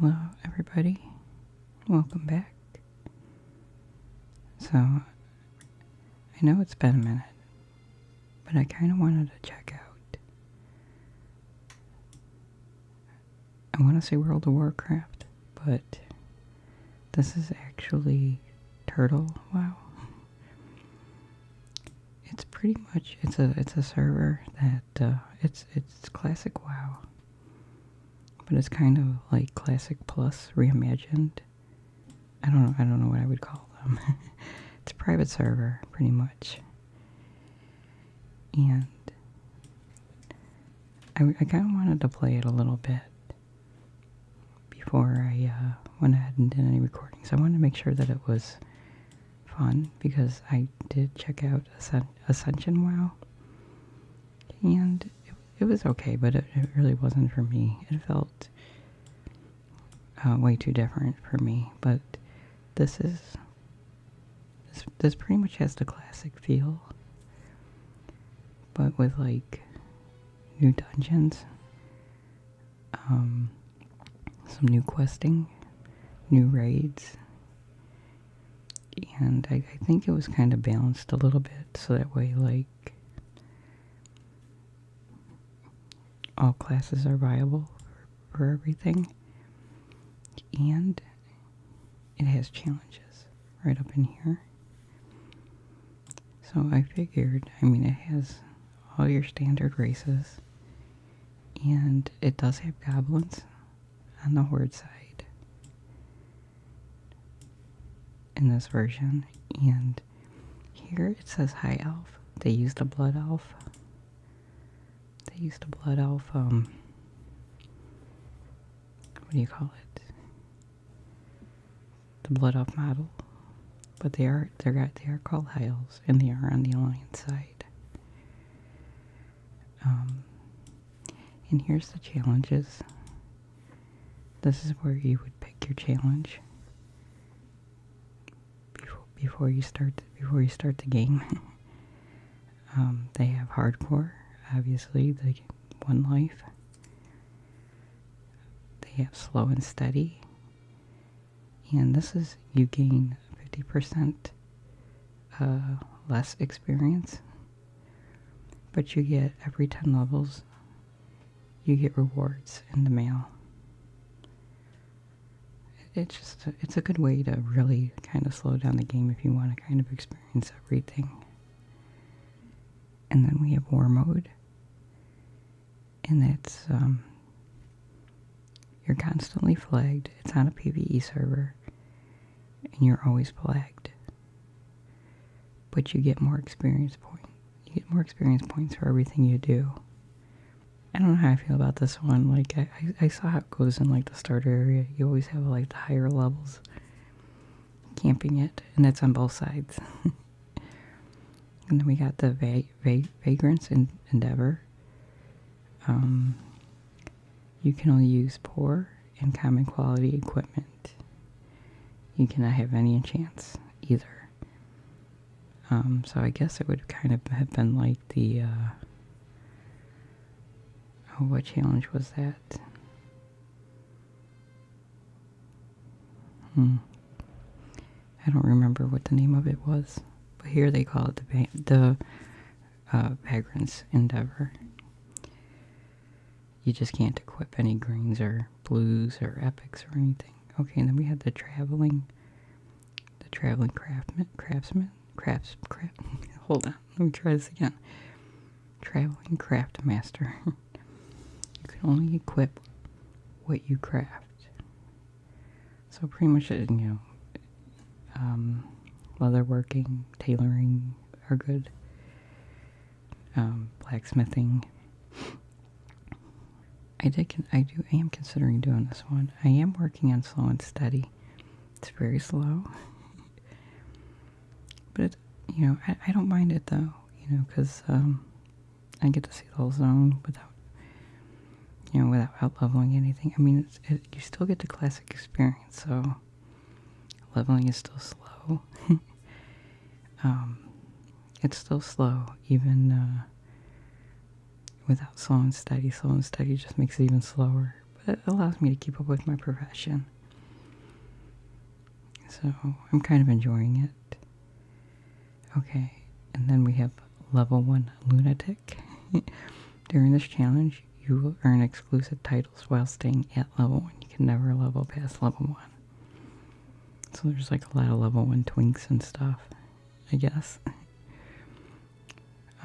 Hello, everybody. Welcome back. So, I know it's been a minute, but I kind of wanted to check out. I want to say World of Warcraft, but this is actually Turtle WoW. It's pretty much it's a server that it's classic WoW, but it's kind of like Classic Plus reimagined. I don't know what I would call them. It's a private server, pretty much. And I kind of wanted to play it a little bit before I went ahead and did any recordings. I wanted to make sure that it was fun, because I did check out Ascension WoW, and it was okay, but it really wasn't for me. It felt way too different for me, but this pretty much has the classic feel, but with like new dungeons, some new questing, new raids, and I think it was kind of balanced a little bit, so that way like all classes are viable for everything, and it has challenges right up in here. So I figured, it has all your standard races, and it does have goblins on the horde side in this version, and here it says high elf. They used a blood elf. What do you call it? The blood elf model. But they are called high elves, and they are on the alliance side. And here's the challenges. This is where you would pick your challenge before you start the game. They have hardcore, obviously, the one life. They have slow and steady, and this is you gain 50% less experience, but you get every 10 levels you get rewards in the mail. It's a good way to really kind of slow down the game if you want to kind of experience everything. And then we have war mode, and that's you're constantly flagged. It's on a PvE server, and you're always flagged, but you get more experience points. You get more experience points for everything you do. I don't know how I feel about this one. Like, I saw how it goes in, like, the starter area. You always have, like, the higher levels camping it, and that's on both sides. And then we got the Vagrant's Endeavor. You can only use poor and common quality equipment. You cannot have any enchants either. So I guess it would kind of have been like the what challenge was that? I don't remember what the name of it was, but here they call it the Vagrant's Endeavor. You just can't equip any greens or blues or epics or anything. Okay, and then we had the traveling craftsman. Hold on, let me try this again. Traveling craft master. You can only equip what you craft. So pretty much, leatherworking, tailoring are good. Blacksmithing. I am considering doing this one. I am working on slow and steady. It's very slow. But I don't mind it though, because I get to see the whole zone without out leveling anything. You still get the classic experience, so leveling is still slow. It's still slow, even without slow and steady. Slow and steady just makes it even slower. but it allows me to keep up with my profession. So I'm kind of enjoying it. Okay, and then we have level 1 lunatic. During this challenge, you will earn exclusive titles while staying at level 1. You can never level past level 1. So there's like a lot of level 1 twinks and stuff, I guess.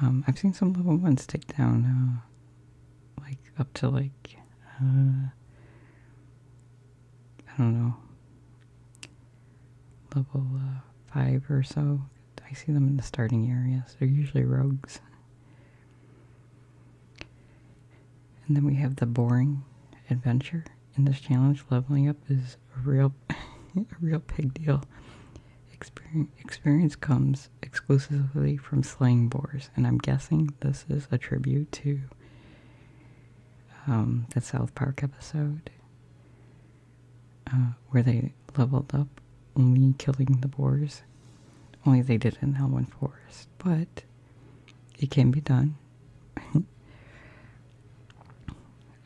I've seen some level 1s take down, like, up to like, I don't know, level 5 or so. I see them in the starting areas. They're usually rogues. And then we have the boring adventure. In this challenge, leveling up is a real big deal. Experience comes exclusively from slaying boars, and I'm guessing this is a tribute to the South Park episode where they leveled up only killing the boars. Only they did it in Elwyn Forest, but it can be done.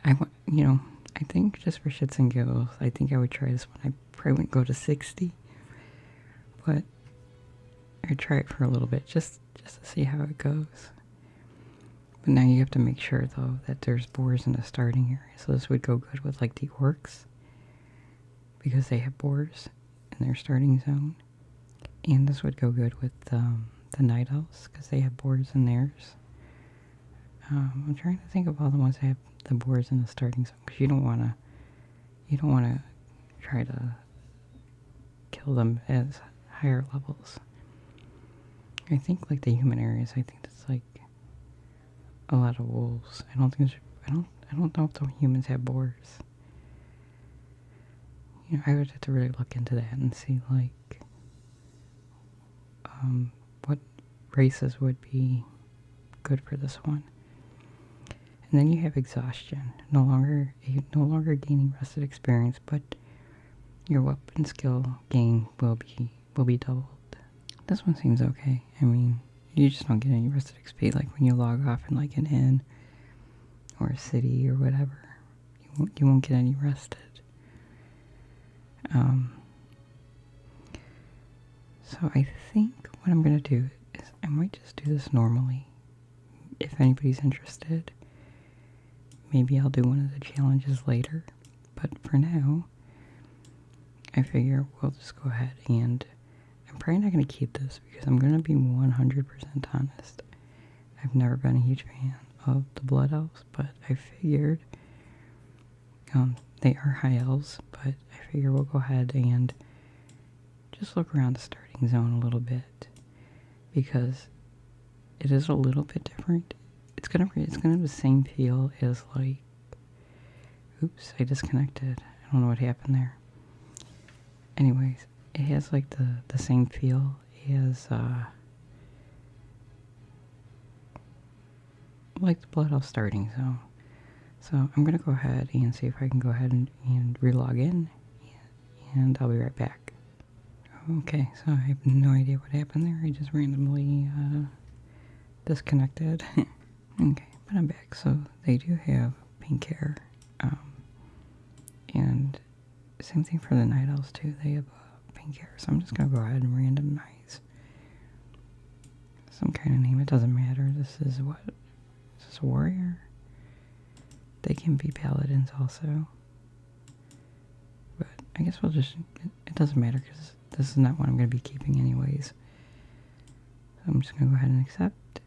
I think just for shits and giggles, I think I would try this one. I probably wouldn't go to 60, but I'd try it for a little bit just to see how it goes. But now you have to make sure, though, that there's boars in the starting area. So this would go good with, like, the orcs, because they have boars in their starting zone. And this would go good with the night elves, because they have boars in theirs. I'm trying to think of all the ones that have the boars in the starting zone, because you don't want to try to kill them as higher levels. I think like the human areas, I think that's like a lot of wolves. I don't know if the humans have boars. I would have to really look into that and see like what races would be good for this one. And then you have exhaustion. No longer gaining rested experience, but your weapon skill gain will be doubled. This one seems okay. I mean, you just don't get any rested XP like when you log off in like an inn or a city or whatever. You won't get any rested. So I think what I'm gonna do is I might just do this normally. If anybody's interested, maybe I'll do one of the challenges later. But for now, I figure we'll just go ahead and I'm probably not going to keep this because I'm going to be 100% honest. I've never been a huge fan of the Blood Elves, but I figured they are high elves, but I figure we'll go ahead and just look around the starting zone a little bit because it is a little bit different. It's gonna have the same feel as like, oops, I disconnected. I don't know what happened there. Anyways, it has like the same feel as like the Blood Elf starting zone. So I'm gonna go ahead and see if I can go ahead and relog in, and I'll be right back. Okay, so I have no idea what happened there. I just randomly disconnected. Okay, but I'm back. So they do have pink hair, and same thing for the Night Elves too. They have pink hair. So I'm just gonna go ahead and randomize some kind of name. It doesn't matter. This is a warrior. They can be paladins also, but I guess we'll just. It doesn't matter because this is not what I'm gonna be keeping anyways. So I'm just gonna go ahead and accept.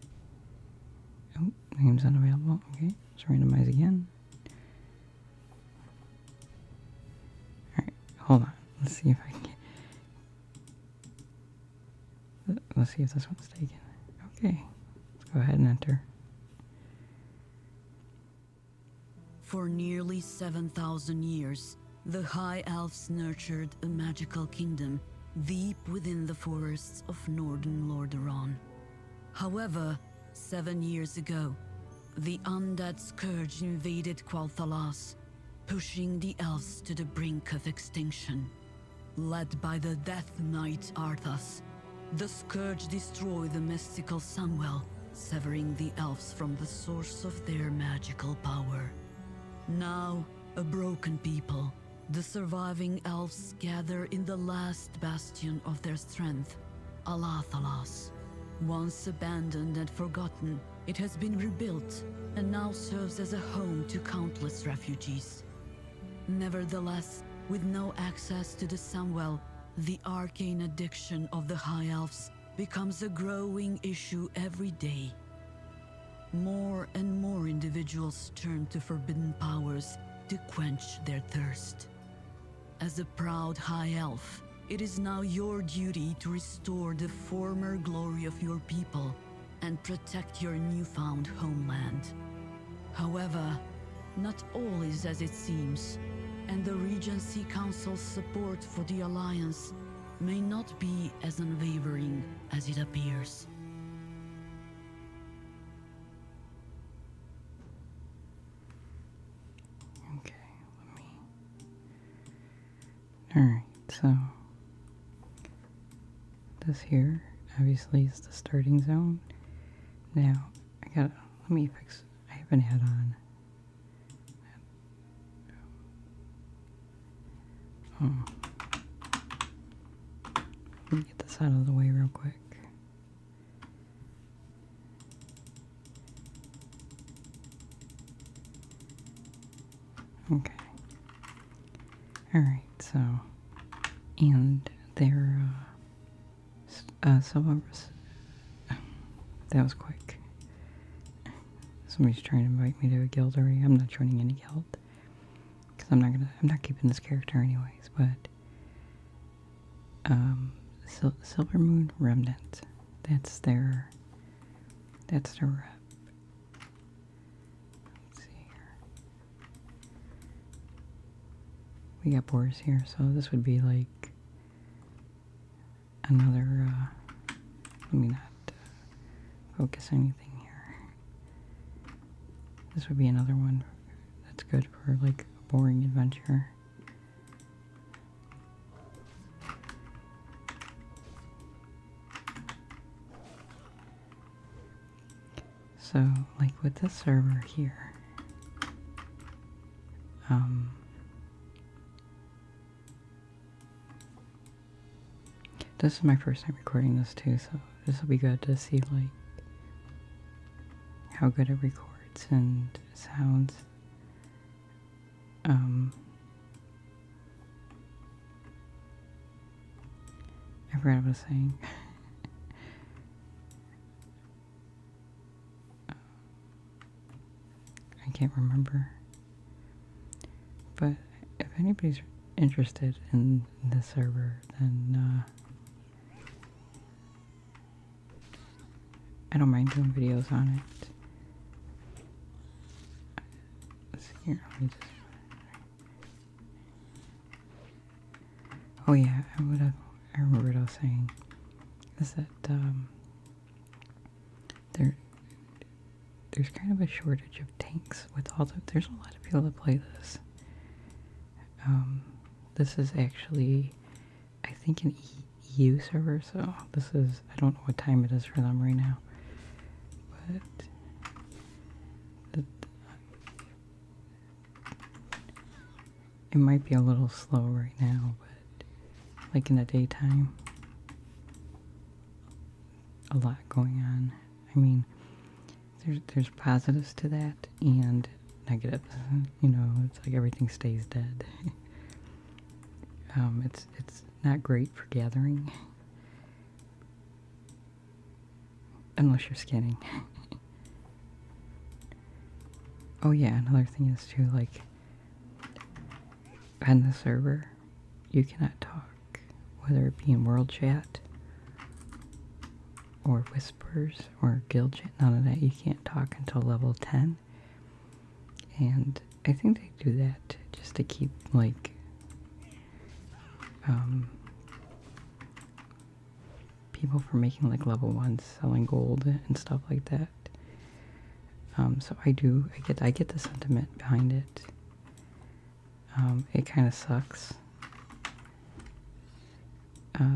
Oh, name's unavailable. Okay, let's randomize again. Alright, hold on. Let's see if I can get... Let's see if this one's taken. Okay, let's go ahead and enter. For nearly 7,000 years, the High Elves nurtured a magical kingdom deep within the forests of northern Lordaeron. However, 7 years ago, the undead scourge invaded Quel'Thalas, pushing the elves to the brink of extinction. Led by the Death Knight Arthas, the scourge destroyed the mystical Sunwell, severing the elves from the source of their magical power. Now, A broken people, the surviving elves gather in the last bastion of their strength, Alathalas. Once abandoned and forgotten, it has been rebuilt and now serves as a home to countless refugees. Nevertheless, with no access to the Sunwell, the arcane addiction of the High Elves becomes a growing issue every day. More and more individuals turn to forbidden powers to quench their thirst. As a proud High Elf, it is now your duty to restore the former glory of your people and protect your newfound homeland. However, not all is as it seems, and the Regency Council's support for the Alliance may not be as unwavering as it appears. Okay, Alright, so this here obviously is the starting zone. Now, let me fix, I have an add-on. Let me get this out of the way real quick. Okay. Alright, so, and their, that was quick. Somebody's trying to invite me to a guild already. I'm not joining any guild. Because I'm not keeping this character anyways, but, Silver Moon Remnant. That's their rep. Let's see here. We got Boris here, so this would be like another, let me not focus anything here. This would be another one that's good for like a boring adventure. So, like with this server here, this is my first time recording this too, so this will be good to see like how good it records and sounds. I forgot what I was saying. I can't remember. But if anybody's interested in this server, then I don't mind doing videos on it. Let's see here, let me just... Oh yeah, I remember what I was saying. Is that, there's kind of a shortage of tanks with all the... There's a lot of people that play this. This is actually, I think, an EU server, so this is... I don't know what time it is for them right now. But... it might be a little slow right now, but like in the daytime, a lot going on. I mean, there's positives to that and negatives. You know, it's like everything stays dead. It's not great for gathering, unless you're skinning. Oh yeah, another thing is too, like, on the server, you cannot talk, whether it be in world chat, or whispers, or guild chat, none of that. You can't talk until level 10, and I think they do that just to keep, like, people from making, like, level 1s, selling gold and stuff like that. So I get the sentiment behind it. It kind of sucks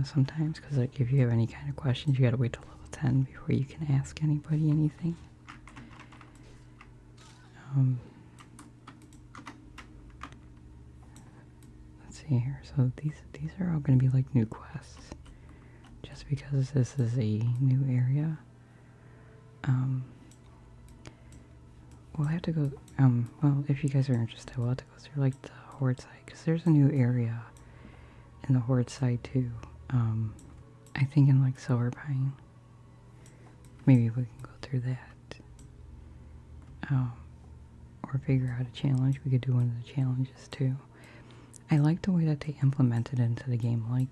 sometimes, because like if you have any kind of questions, you gotta wait till level 10 before you can ask anybody anything. see here. So these are all going to be like new quests. Just because this is a new area. We'll have to go, well, if you guys are interested, we'll have to go through like the Horde side, because there's a new area in the Horde side too. I think in like Silver Pine. Maybe we can go through that. Or figure out a challenge. We could do one of the challenges too. I like the way that they implemented it into the game. Like,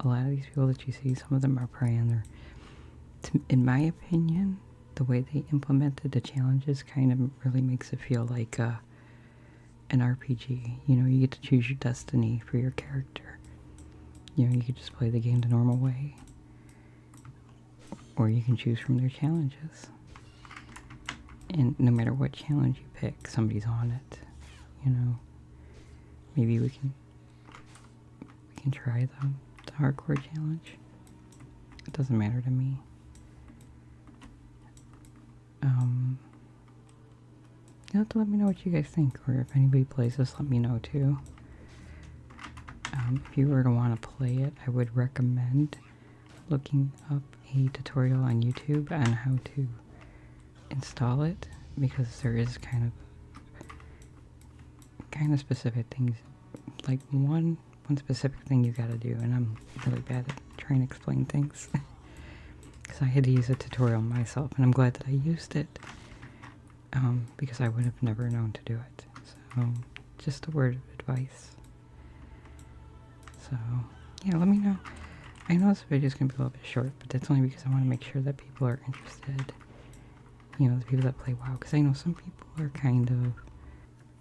a lot of these people that you see, some of them are praying. In my opinion, the way they implemented the challenges kind of really makes it feel like an RPG. You know, you get to choose your destiny for your character. You know, you could just play the game the normal way. Or you can choose from their challenges. And no matter what challenge you pick, somebody's on it. You know, maybe we can try the hardcore challenge. It doesn't matter to me. You'll have to let me know what you guys think, or if anybody plays this, let me know too. If you were to want to play it, I would recommend looking up a tutorial on YouTube on how to install it, because there is kind of specific things, like one specific thing you gotta do, and I'm really bad at trying to explain things because I had to use a tutorial myself, and I'm glad that I used it, because I would have never known to do it. So just a word of advice. So yeah, let me know. I know this video is gonna be a little bit short, but that's only because I want to make sure that people are interested. You know, the people that play WoW, because I know some people are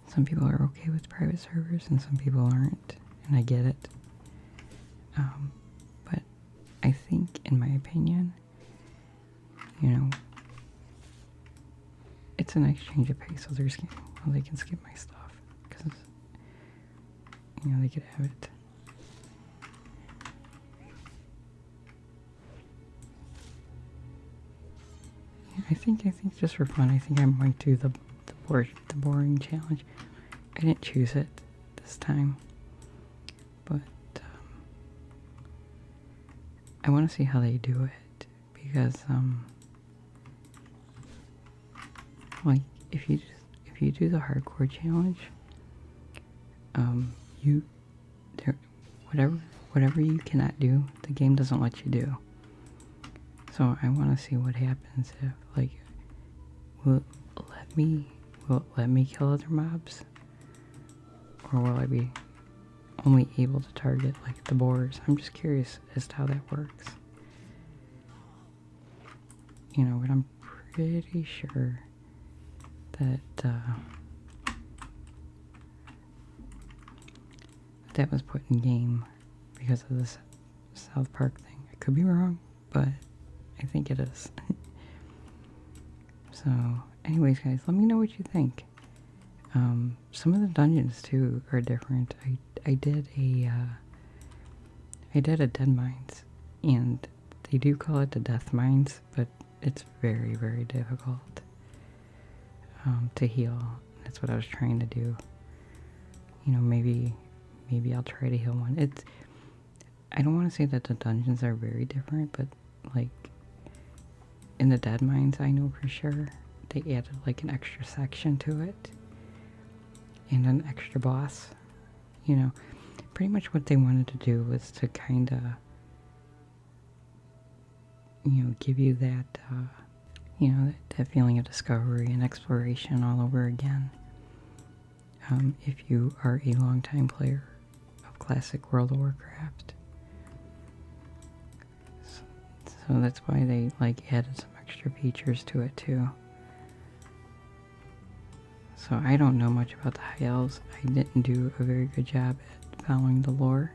some people are okay with private servers and some people aren't, and I get it. But I think, in my opinion, you know, it's a nice change of pace, so they can skip my stuff, because, you know, they could have it. I think just for fun, I think I might do the boring challenge. I didn't choose it this time, but I want to see how they do it, because like if you do the hardcore challenge, whatever you cannot do, the game doesn't let you do. So I want to see what happens if, like, will it let me kill other mobs, or will I be only able to target like the boars? I'm just curious as to how that works. You know, but I'm pretty sure that that was put in game because of this South Park thing. I could be wrong, but I think it is. So, anyways, guys, let me know what you think. Some of the dungeons too are different. I did a Dead Mines, and they do call it the Death Mines, but it's very, very difficult to heal. That's what I was trying to do. You know, maybe I'll try to heal one. I don't want to say that the dungeons are very different, but like in the Dead Mines, I know for sure they added like an extra section to it and an extra boss. You know, pretty much what they wanted to do was to kind of, you know, give you that, you know, that feeling of discovery and exploration all over again. If you are a longtime player of classic World of Warcraft. So that's why they like added some extra features to it too. So I don't know much about the High Elves. I didn't do a very good job at following the lore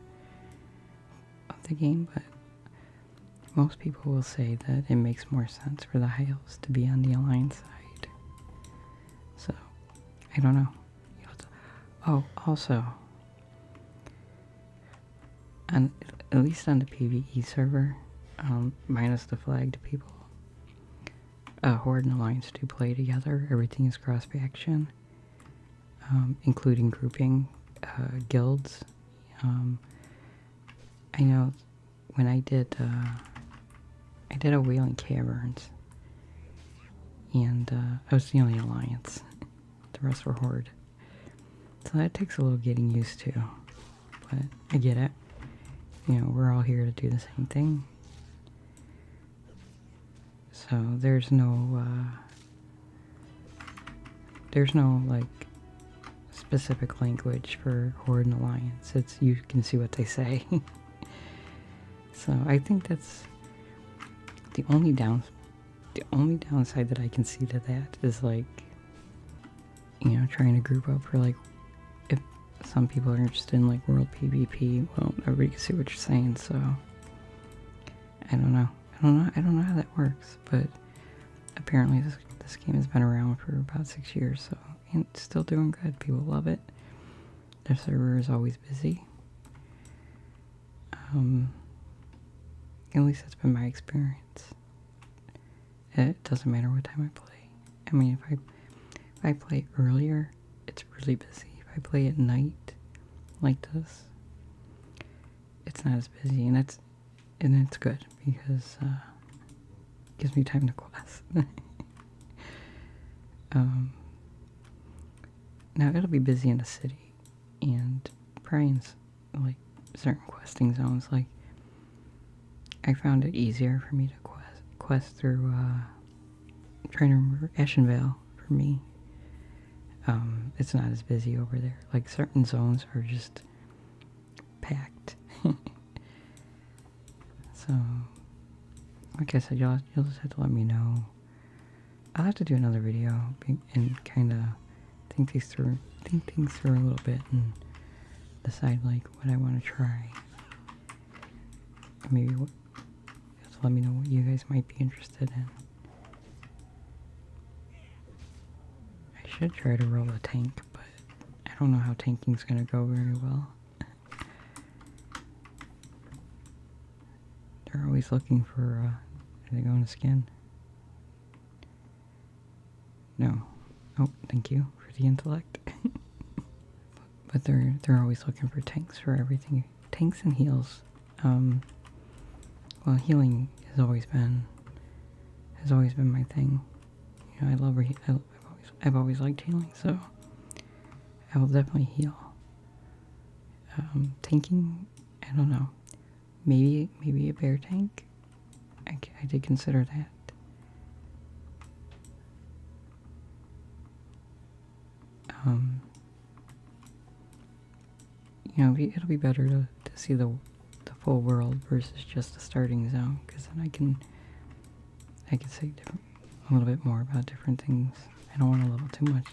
of the game, but most people will say that it makes more sense for the High Elves to be on the Alliance side. So, I don't know. Oh, also, at least on the PvE server, minus the flagged people, Horde and Alliance do play together. Everything is cross-faction, including grouping guilds. I know when I did a Wailing Caverns, and I was the only alliance. The rest were horde. So that takes a little getting used to, but I get it. You know, we're all here to do the same thing. So there's no like specific language for horde and alliance. It's, you can see what they say. So I think that's the only downside that I can see to that is, like, you know, trying to group up for, like, if some people are interested in, like, world PvP, well, everybody can see what you're saying, so I don't know how that works, but apparently this game has been around for about 6 years, so, and it's still doing good. People love it. Their server is always busy. At least that's been my experience. It doesn't matter what time I play. I mean, if I play earlier, it's really busy. If I play at night, like this, it's not as busy, and it's good because it gives me time to quest. Now it'll be busy in the city, and probably in like certain questing zones. Like, I found it easier for me to quest through. I'm trying to remember Ashenvale for me. It's not as busy over there. Like, certain zones are just packed. So, like I said, you'll just have to let me know. I'll have to do another video and kind of think things through a little bit and decide, like, what I want to try. Maybe just let me know what you guys might be interested in. I should try to roll a tank, but I don't know how tanking's gonna go very well. They're always looking for, are they going to skin? No. Oh, thank you for the intellect. But they're always looking for tanks for everything. Tanks and heals. Well, healing has always been my thing. You know, I've always liked healing, so I will definitely heal. Tanking, I don't know. Maybe a bear tank. I did consider that. You know, it'll be better to see the full world versus just the starting zone, because then I can say a little bit more about different things. I don't want to level too much.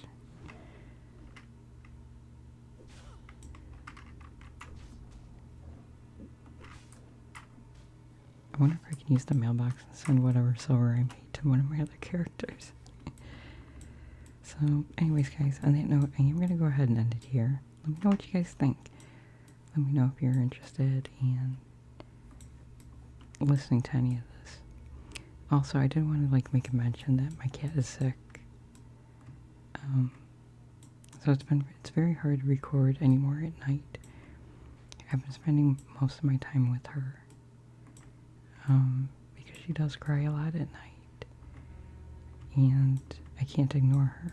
I wonder if I can use the mailbox and send whatever silver I made to one of my other characters. So, anyways, guys, on that note, I am going to go ahead and end it here. Let me know what you guys think. Let me know if you're interested in listening to any of this. Also, I did want to, like, make a mention that my cat is sick. So it's very hard to record anymore at night. I've been spending most of my time with her. Because she does cry a lot at night. And I can't ignore her.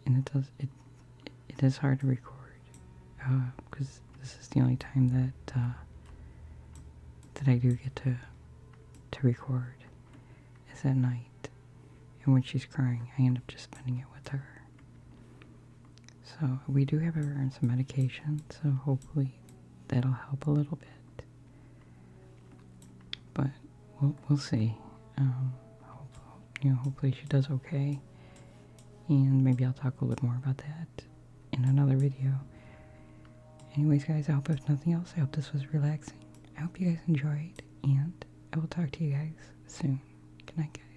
And it is hard to record. Because this is the only time that I do get to record is at night. And when she's crying, I end up just spending it with her. So we do have her on some medication, so hopefully that'll help a little bit. But we'll see. Hopefully she does okay. And maybe I'll talk a little bit more about that in another video. Anyways, guys, I hope if nothing else, I hope this was relaxing. I hope you guys enjoyed, and I will talk to you guys soon. Good night, guys.